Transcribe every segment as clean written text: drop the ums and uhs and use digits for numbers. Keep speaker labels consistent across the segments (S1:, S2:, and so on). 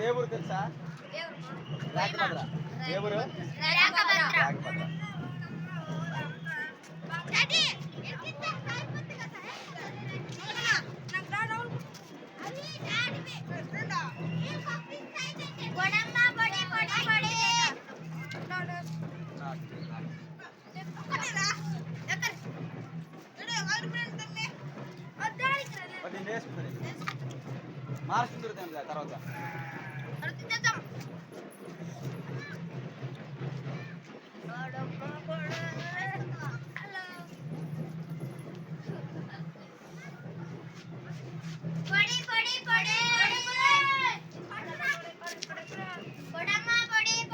S1: ఏ ఊరు తెలుసా? రాగభద్ర. ఏ ఊరు? రాగభద్ర. మార్చుకుంటుంది తర్వాత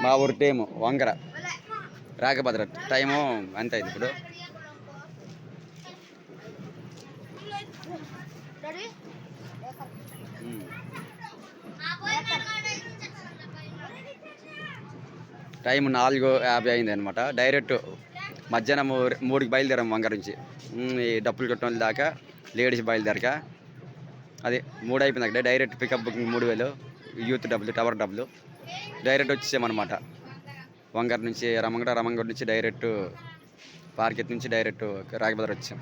S1: మా ఊరు టైము వంగర రాగభద్ర టైము అంత అయింది ఇప్పుడు. టైం 4:50 అయింది అనమాట. డైరెక్ట్ మధ్యాహ్నం 3కి బయలుదేరాం వంగర నుంచి. ఈ డప్పులు కొట్టడం దాకా లేడీస్ బయలుదేరక అది 3 అయిపోయింది. డైరెక్ట్ పికప్ బుకింగ్ 3000 యూత్ డబ్బులు టవర్ డబ్బులు డైరెక్ట్ వచ్చేసామన్నమాట. వంగర నుంచి రమంగడ నుంచి డైరెక్ట్ పార్కెట్ నుంచి డైరెక్ట్ రాగభద్ర వచ్చాం.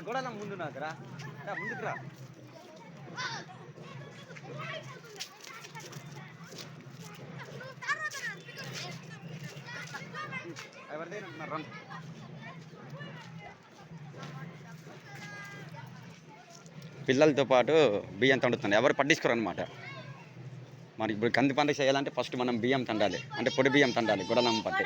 S1: గోడల ముందు నాదరా ముందుకు రా. పిల్లలతో పాటు బియ్యం తండుతుంది. ఎవరు పట్టించుకోరు అనమాట. మనకి ఇప్పుడు కంది పండుగ చేయాలంటే ఫస్ట్ మనం బియ్యం తండాలి, అంటే పొడి బియ్యం తండాలి గొడవలమ్మ పట్టి.